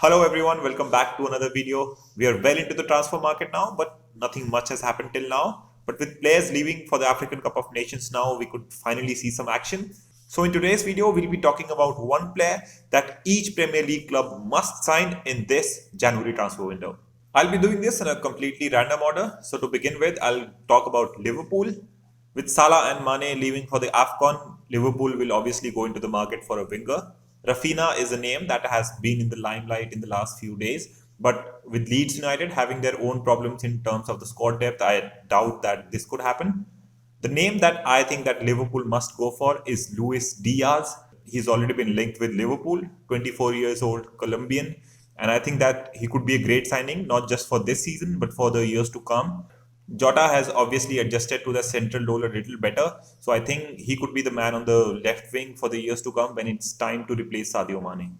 Hello everyone, welcome back to another video. We are well into the transfer market now, but nothing much has happened till now. But with players leaving for the African Cup of Nations now, we could finally see some action. So in today's video, we'll be talking about one player that each Premier League club must sign in this January transfer window. I'll be doing this in a completely random order. So to begin with, I'll talk about Liverpool. With Salah and Mane leaving for the Afcon, Liverpool will obviously go into the market for a winger. Rafinha is a name that has been in the limelight in the last few days, but with Leeds United having their own problems in terms of the squad depth, I doubt that this could happen. The name that I think that Liverpool must go for is Luis Diaz. He's already been linked with Liverpool, 24 years old Colombian, and I think that he could be a great signing not just for this season but for the years to come. Jota has obviously adjusted to the central role a little better, so I think he could be the man on the left wing for the years to come when it's time to replace Sadio Mane.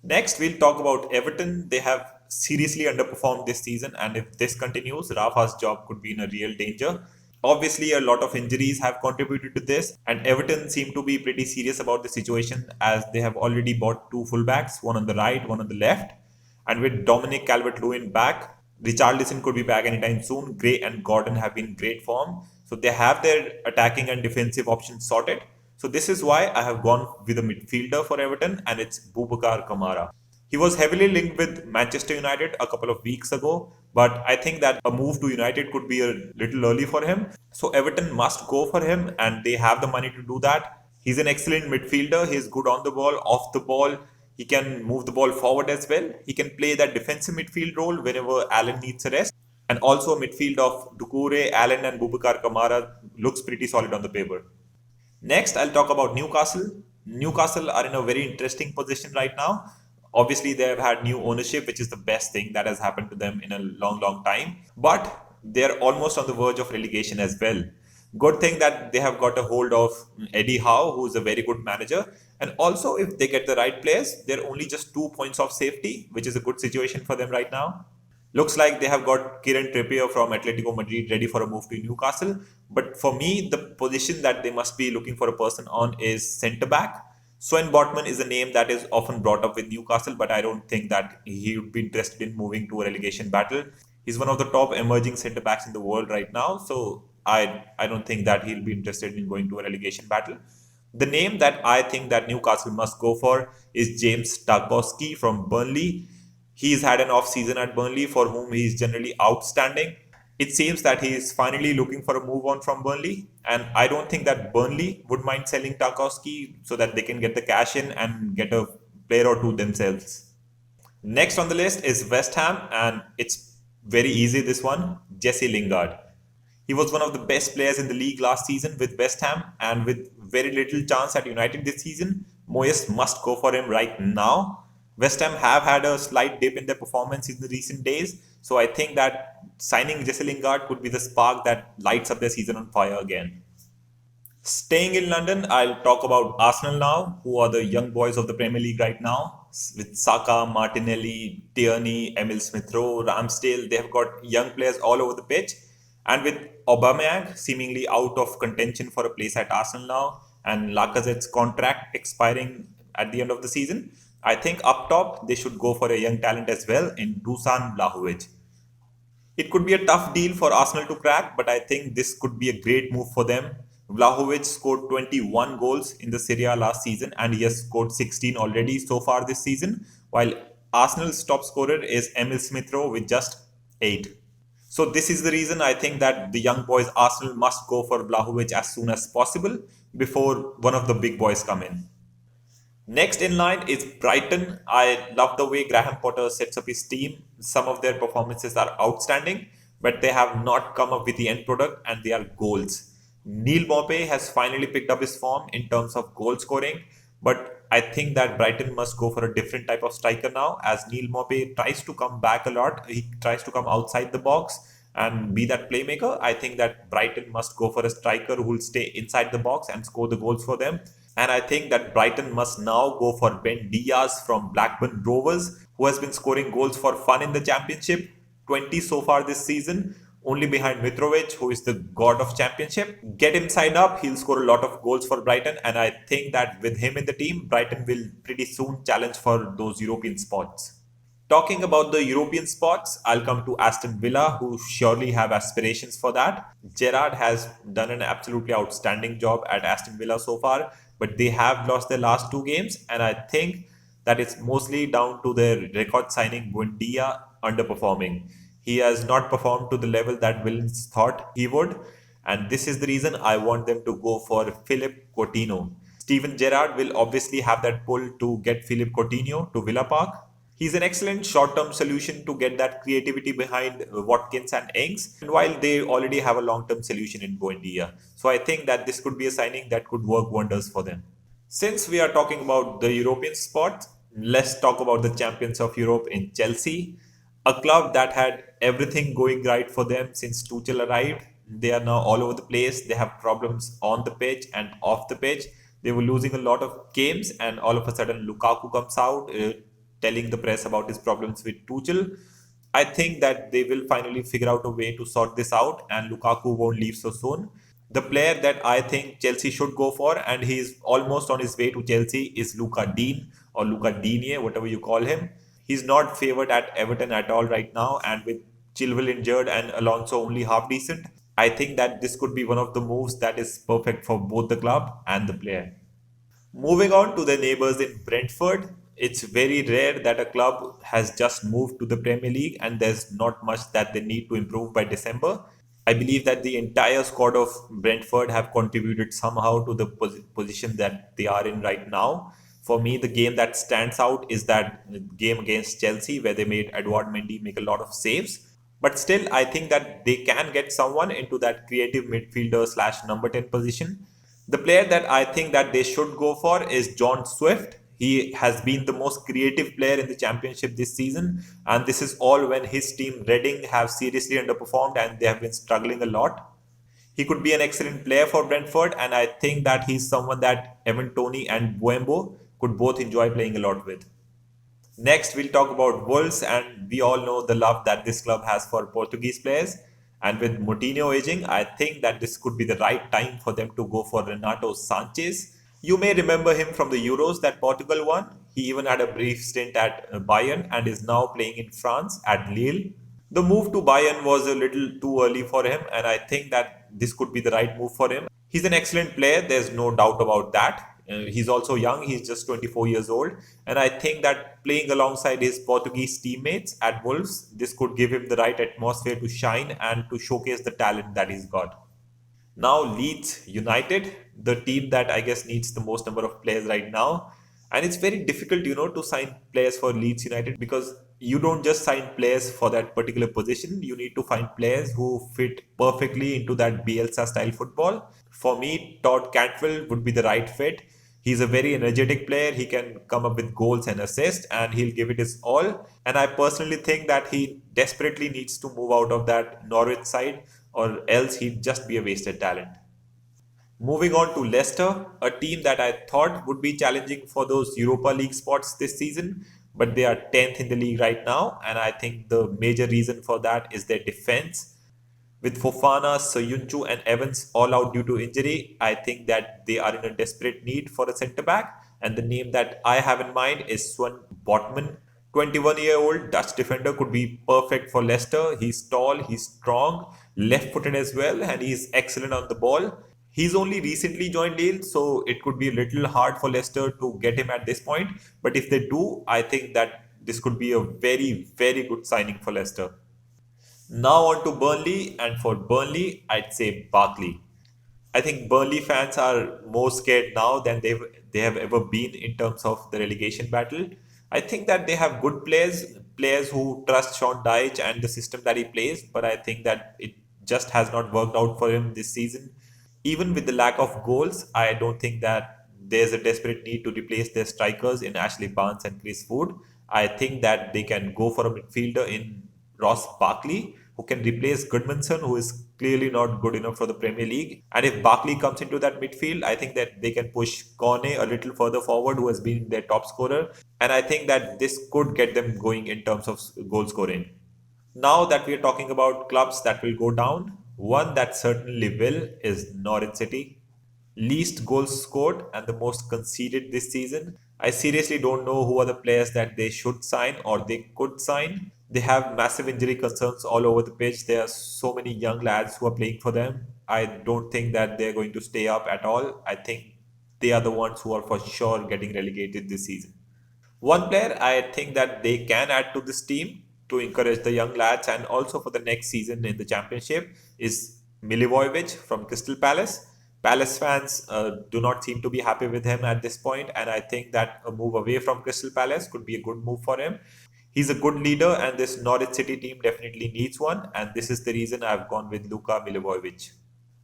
Next, we'll talk about Everton. They have seriously underperformed this season, and if this continues, Rafa's job could be in a real danger. Obviously, a lot of injuries have contributed to this, and Everton seem to be pretty serious about the situation as they have already bought two fullbacks, one on the right, one on the left. And with Dominic Calvert-Lewin back, Richarlison could be back anytime soon. Gray and Gordon have been in great form, so they have their attacking and defensive options sorted. So this is why I have gone with a midfielder for Everton, and it's Boubacar Kamara. He was heavily linked with Manchester United a couple of weeks ago, but I think that a move to United could be a little early for him. So Everton must go for him, and they have the money to do that. He's an excellent midfielder. He's good on the ball, off the ball. He can move the ball forward as well. He can play that defensive midfield role whenever Allen needs a rest. And also a midfield of Doucouré, Allen and Boubacar Kamara looks pretty solid on the paper. Next, I'll talk about Newcastle. Newcastle are in a very interesting position right now. Obviously, they have had new ownership, which is the best thing that has happened to them in a long, long time. But they're almost on the verge of relegation as well. Good thing that they have got a hold of Eddie Howe, who is a very good manager. And also, if they get the right players, they're only just 2 points of safety, which is a good situation for them right now. Looks like they have got Kieran Trippier from Atletico Madrid ready for a move to Newcastle. But for me, the position that they must be looking for a person on is centre back. Sven Botman is a name that is often brought up with Newcastle, but I don't think that he would be interested in moving to a relegation battle. He's one of the top emerging centre backs in the world right now, so I don't think that he'll be interested in going to a relegation battle. The name that I think that Newcastle must go for is James Tarkowski from Burnley. He's had an off season at Burnley for whom he is generally outstanding. It seems that he is finally looking for a move on from Burnley, and I don't think that Burnley would mind selling Tarkowski so that they can get the cash in and get a player or two themselves. Next on the list is West Ham, and it's very easy this one, Jesse Lingard. He was one of the best players in the league last season with West Ham, and with very little chance at United this season, Moyes must go for him right now. West Ham have had a slight dip in their performance in the recent days, so I think that signing Jesse Lingard could be the spark that lights up their season on fire again. Staying in London, I'll talk about Arsenal now, who are the young boys of the Premier League right now. With Saka, Martinelli, Tierney, Emil Smith-Rowe, Ramsdale, they have got young players all over the pitch. And with Aubameyang seemingly out of contention for a place at Arsenal now, and Lacazette's contract expiring at the end of the season, I think up top they should go for a young talent as well in Dusan Vlahovic. It could be a tough deal for Arsenal to crack, but I think this could be a great move for them. Vlahovic scored 21 goals in the Serie A last season, and he has scored 16 already so far this season, while Arsenal's top scorer is Emil Smith-Rowe with just 8. So this is the reason I think that the young boys Arsenal must go for Vlahovic as soon as possible before one of the big boys come in. Next in line is Brighton. I love the way Graham Potter sets up his team. Some of their performances are outstanding, but they have not come up with the end product, and they are goals. Neil Maupay has finally picked up his form in terms of goal scoring, but I think that Brighton must go for a different type of striker now as Neil Maupay tries to come back a lot. He tries to come outside the box and be that playmaker. I think that Brighton must go for a striker who will stay inside the box and score the goals for them. And I think that Brighton must now go for Ben Diaz from Blackburn Rovers, who has been scoring goals for fun in the championship, 20 so far this season, only behind Mitrovic, who is the god of championship. Get him signed up, he'll score a lot of goals for Brighton, and I think that with him in the team, Brighton will pretty soon challenge for those European spots. Talking about the European spots, I'll come to Aston Villa, who surely have aspirations for that. Gerrard has done an absolutely outstanding job at Aston Villa so far, but they have lost their last two games, and I think that it's mostly down to their record signing Buendia underperforming. He has not performed to the level that Villains thought he would, and this is the reason I want them to go for Philip Coutinho. Steven Gerrard will obviously have that pull to get Philip Coutinho to Villa Park. He's an excellent short-term solution to get that creativity behind Watkins and Ings, and while they already have a long-term solution in Buendia. So I think that this could be a signing that could work wonders for them. Since we are talking about the European spot, let's talk about the champions of Europe in Chelsea, a club that had everything going right for them since Tuchel arrived. They are now all over the place. They have problems on the pitch and off the pitch. They were losing a lot of games, and all of a sudden, Lukaku comes out telling the press about his problems with Tuchel. I think that they will finally figure out a way to sort this out, and Lukaku won't leave so soon. The player that I think Chelsea should go for, and he's almost on his way to Chelsea, is Luca Dean or Luca Digne, whatever you call him. He's not favoured at Everton at all right now, and with Chilwell injured and Alonso only half decent, I think that this could be one of the moves that is perfect for both the club and the player. Moving on to the neighbours in Brentford, it's very rare that a club has just moved to the Premier League and there's not much that they need to improve by December. I believe that the entire squad of Brentford have contributed somehow to the position that they are in right now. For me, the game that stands out is that game against Chelsea where they made Edouard Mendy make a lot of saves. But still, I think that they can get someone into that creative midfielder slash number 10 position. The player that I think that they should go for is John Swift. He has been the most creative player in the championship this season, and this is all when his team Reading have seriously underperformed and they have been struggling a lot. He could be an excellent player for Brentford, and I think that he's someone that Evan Toney and Buembo could both enjoy playing a lot with. Next, we'll talk about Wolves, and we all know the love that this club has for Portuguese players. And with Moutinho aging, I think that this could be the right time for them to go for Renato Sanchez. You may remember him from the Euros that Portugal won. He even had a brief stint at Bayern and is now playing in France at Lille. The move to Bayern was a little too early for him, and I think that this could be the right move for him. He's an excellent player, there's no doubt about that. He's also young, he's just 24 years old, and I think that playing alongside his Portuguese teammates at Wolves, this could give him the right atmosphere to shine and to showcase the talent that he's got. Now, Leeds United, the team that I guess needs the most number of players right now. And it's very difficult, to sign players for Leeds United because you don't just sign players for that particular position. You need to find players who fit perfectly into that Bielsa style football. For me, Todd Cantwell would be the right fit. He's a very energetic player. He can come up with goals and assists and he'll give it his all. And I personally think that he desperately needs to move out of that Norwich side or else he'd just be a wasted talent. Moving on to Leicester, a team that I thought would be challenging for those Europa League spots this season, but they are 10th in the league right now, and I think the major reason for that is their defense. With Fofana, Soyuncu, and Evans all out due to injury, I think that they are in a desperate need for a centre back, and the name that I have in mind is Sven Botman. 21-year-old Dutch defender could be perfect for Leicester. He's tall, he's strong, left footed as well, and he's excellent on the ball. He's only recently joined Lille, so it could be a little hard for Leicester to get him at this point. But if they do, I think that this could be a very, very good signing for Leicester. Now on to Burnley, and for Burnley, I'd say Barkley. I think Burnley fans are more scared now than they have ever been in terms of the relegation battle. I think that they have good players who trust Sean Dyche and the system that he plays, but I think that it just has not worked out for him this season. Even with the lack of goals, I don't think that there's a desperate need to replace their strikers in Ashley Barnes and Chris Wood. I think that they can go for a midfielder in Ross Barkley, who can replace Goodmanson, who is clearly not good enough for the Premier League. And if Barkley comes into that midfield, I think that they can push Cornet a little further forward, who has been their top scorer. And I think that this could get them going in terms of goal scoring. Now that we are talking about clubs that will go down, one that certainly will is Norwich City. Least goals scored and the most conceded this season. I seriously don't know who are the players that they should sign or they could sign. They have massive injury concerns all over the pitch. There are so many young lads who are playing for them. I don't think that they're going to stay up at all. I think they are the ones who are for sure getting relegated this season. One player I think that they can add to this team to encourage the young lads and also for the next season in the championship is Milivojevic from Crystal Palace. Palace fans do not seem to be happy with him at this point, and I think that a move away from Crystal Palace could be a good move for him. He's a good leader, and this Norwich City team definitely needs one, and this is the reason I've gone with Luka Milivojevic.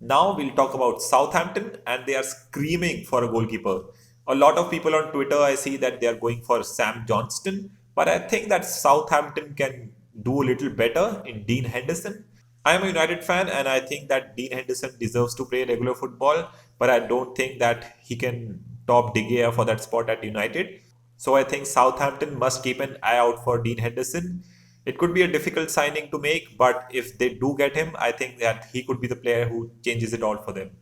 Now we'll talk about Southampton, and they are screaming for a goalkeeper. A lot of people on Twitter, I see that they are going for Sam Johnston, but I think that Southampton can do a little better in Dean Henderson. I am a United fan, and I think that Dean Henderson deserves to play regular football, but I don't think that he can top De Gea for that spot at United. So I think Southampton must keep an eye out for Dean Henderson. It could be a difficult signing to make, but if they do get him, I think that he could be the player who changes it all for them.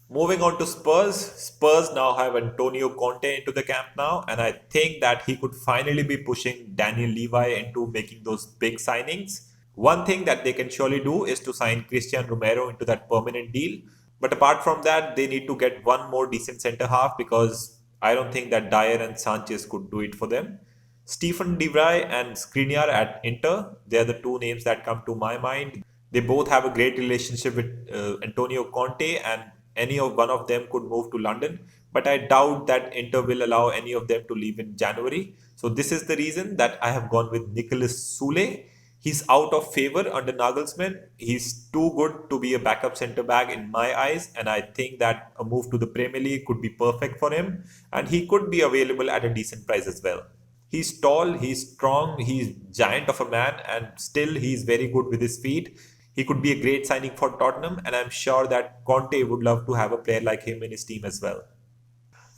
Moving on to Spurs. Spurs now have Antonio Conte into the camp now, and I think that he could finally be pushing Daniel Levi into making those big signings. One thing that they can surely do is to sign Christian Romero into that permanent deal. But apart from that, they need to get one more decent centre half because I don't think that Dyer and Sanchez could do it for them. Stephen De Vrij and Skriniar at Inter, they are the two names that come to my mind. They both have a great relationship with Antonio Conte, and any of one of them could move to London. But I doubt that Inter will allow any of them to leave in January. So this is the reason that I have gone with Nicolas Soule. He's out of favor under Nagelsmann. He's too good to be a backup centre back in my eyes, and I think that a move to the Premier League could be perfect for him, and he could be available at a decent price as well. He's tall, he's strong, he's giant of a man, and still he's very good with his feet. He could be a great signing for Tottenham, and I'm sure that Conte would love to have a player like him in his team as well.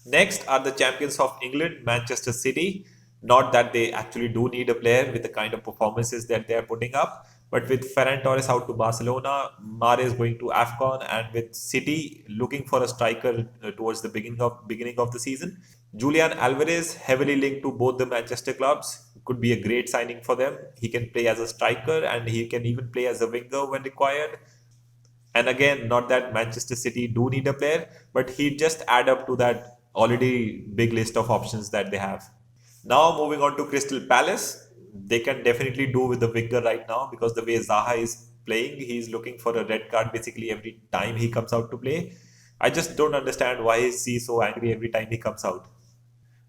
Next are the champions of England, Manchester City. Not that they actually do need a player with the kind of performances that they are putting up, but with Ferran Torres out to Barcelona, Mahrez going to Afcon, and with City looking for a striker towards the beginning of the season, Julian Alvarez, heavily linked to both the Manchester clubs, could be a great signing for them. He can play as a striker and he can even play as a winger when required. And again, not that Manchester City do need a player, but he just add up to that already big list of options that they have. Now moving on to Crystal Palace, they can definitely do with the winger right now because the way Zaha is playing, he's looking for a red card basically every time he comes out to play. I just don't understand why is he so angry every time he comes out.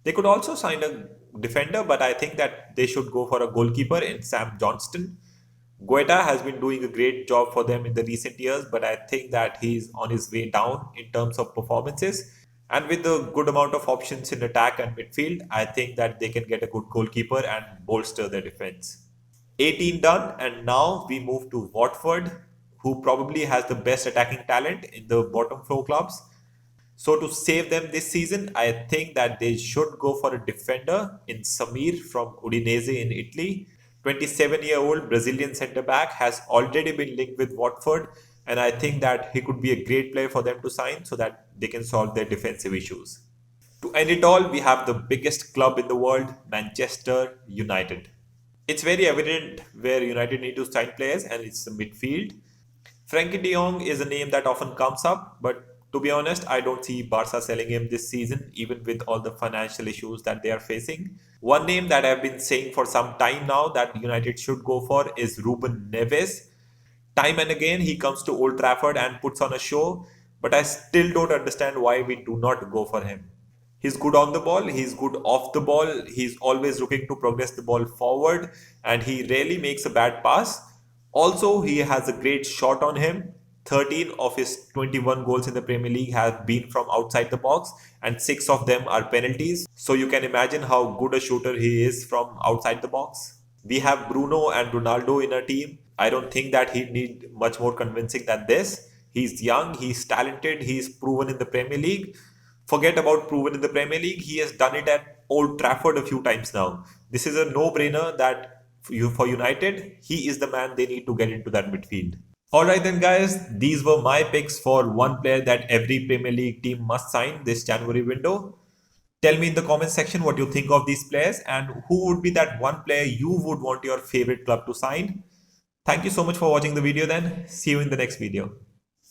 They could also sign a defender, but I think that they should go for a goalkeeper in Sam Johnston. Guetta has been doing a great job for them in the recent years, but I think that he's on his way down in terms of performances. And with the good amount of options in attack and midfield, I think that they can get a good goalkeeper and bolster their defense. 18 done, and now we move to Watford, who probably has the best attacking talent in the bottom four clubs. So to save them this season, I think that they should go for a defender in Samir from Udinese in Italy. 27-year-old Brazilian centre back has already been linked with Watford, and I think that he could be a great player for them to sign so that they can solve their defensive issues. To end it all, we have the biggest club in the world, Manchester United. It's very evident where United need to sign players, and it's the midfield. Frankie de Jong is a name that often comes up, but to be honest, I don't see Barca selling him this season, even with all the financial issues that they are facing. One name that I've been saying for some time now that United should go for is Ruben Neves. Time and again, he comes to Old Trafford and puts on a show, but I still don't understand why we do not go for him. He's good on the ball, he's good off the ball, he's always looking to progress the ball forward, and he rarely makes a bad pass. Also, he has a great shot on him. 13 of his 21 goals in the Premier League have been from outside the box, and 6 of them are penalties. So you can imagine how good a shooter he is from outside the box. We have Bruno and Ronaldo in our team. I don't think that he need much more convincing than this. He's young, he's talented, he's proven in the Premier League. Forget about proven in the Premier League, he has done it at Old Trafford a few times now. This is a no-brainer that for United, he is the man they need to get into that midfield. Alright then guys, these were my picks for one player that every Premier League team must sign this January window. Tell me in the comment section what you think of these players and who would be that one player you would want your favorite club to sign. Thank you so much for watching the video then. See you in the next video.